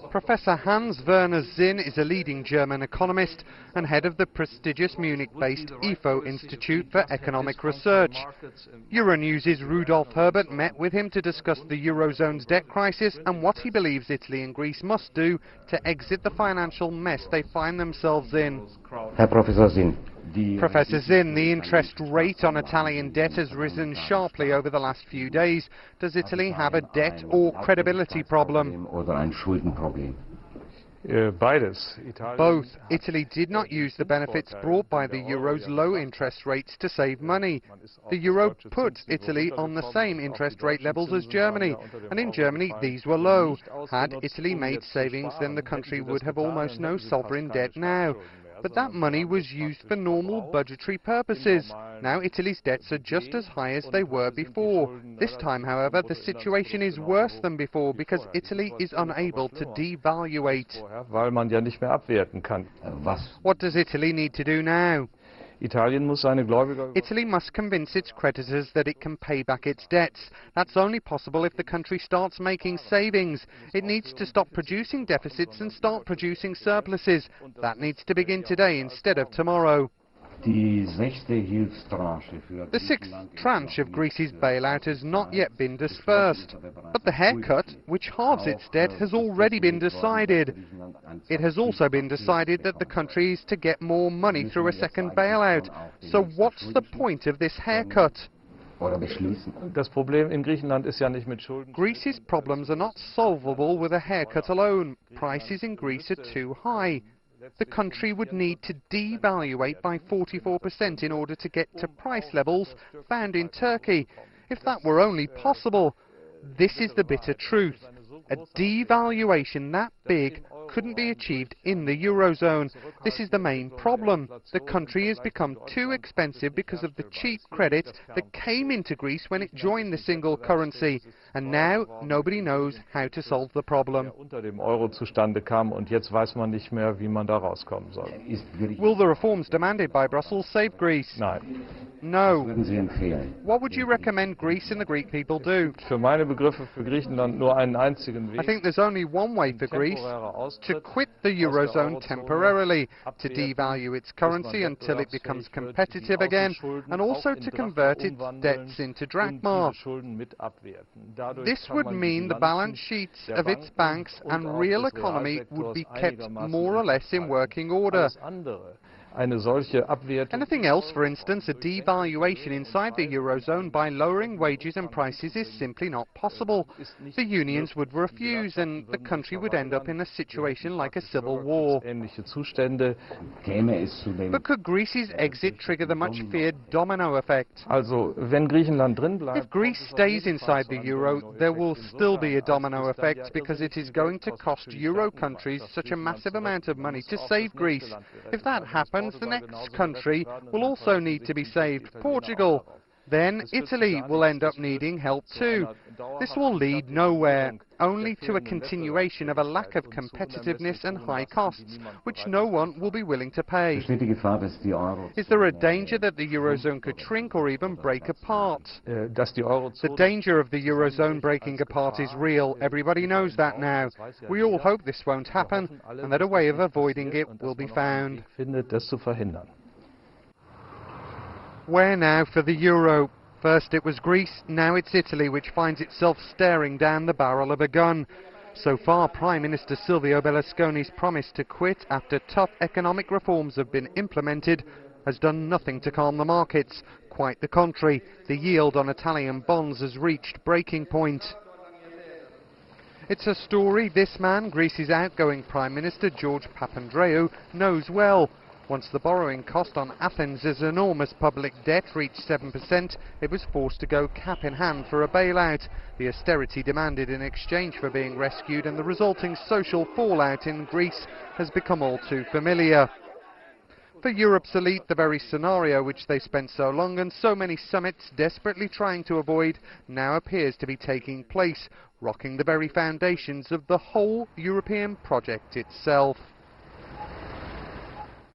Professor Hans Werner Sinn is a leading German economist and head of the prestigious Munich-based IFO Institute for Economic Research. Euronews' Rudolf Herbert met with him to discuss the Eurozone's debt crisis and what he believes Italy and Greece must do to exit the financial mess they find themselves in. Herr Professor Sinn. Professor Sinn, the interest rate on Italian debt has risen sharply over the last few days. Does Italy have a debt or credibility problem? Both. Italy did not use the benefits brought by the euro's low interest rates to save money. The euro put Italy on the same interest rate levels as Germany, and in Germany these were low. Had Italy made savings, then the country would have almost no sovereign debt now. But that money was used for normal budgetary purposes. Now Italy's debts are just as high as they were before. This time, however, the situation is worse than before because Italy is unable to devaluate. What does Italy need to do now? Italy must convince its creditors that it can pay back its debts. That's only possible if the country starts making savings. It needs to stop producing deficits and start producing surpluses. That needs to begin today instead of tomorrow. The sixth tranche of Greece's bailout has not yet been dispersed, but the haircut, which halves its debt, has already been decided. It has also been decided that the country is to get more money through a second bailout. So what's the point of this haircut? Greece's problems are not solvable with a haircut alone. Prices in Greece are too high. The country would need to devaluate by 44% in order to get to price levels found in Turkey. If that were only possible, this is the bitter truth. A devaluation that big couldn't be achieved in the Eurozone. This is the main problem. The country has become too expensive because of the cheap credit that came into Greece when it joined the single currency. And now nobody knows how to solve the problem. Will the reforms demanded by Brussels save Greece? No. What would you recommend Greece and the Greek people do? I think there's only one way for Greece: to quit the Eurozone temporarily, to devalue its currency until it becomes competitive again, and also to convert its debts into drachma. This would mean the balance sheets of its banks and real economy would be kept more or less in working order. Anything else, for instance, a devaluation inside the Eurozone by lowering wages and prices is simply not possible. The unions would refuse and the country would end up in a situation like a civil war. But could Greece's exit trigger the much-feared domino effect? If Greece stays inside the euro, there will still be a domino effect because it is going to cost euro countries such a massive amount of money to save Greece. If that happens, the next country will also need to be saved, Portugal. Then Italy will end up needing help too. This will lead nowhere, only to a continuation of a lack of competitiveness and high costs, which no one will be willing to pay. Is there a danger that the Eurozone could shrink or even break apart? The danger of the Eurozone breaking apart is real. Everybody knows that now. We all hope this won't happen and that a way of avoiding it will be found. Where now for the euro? First it was Greece, now it's Italy, which finds itself staring down the barrel of a gun. So far, Prime Minister Silvio Berlusconi's promise to quit after tough economic reforms have been implemented has done nothing to calm the markets. Quite the contrary, the yield on Italian bonds has reached breaking point. It's a story this man, Greece's outgoing Prime Minister George Papandreou, knows well. Once the borrowing cost on Athens' enormous public debt reached 7%, it was forced to go cap in hand for a bailout. The austerity demanded in exchange for being rescued and the resulting social fallout in Greece has become all too familiar. For Europe's elite, the very scenario which they spent so long and so many summits desperately trying to avoid now appears to be taking place, rocking the very foundations of the whole European project itself.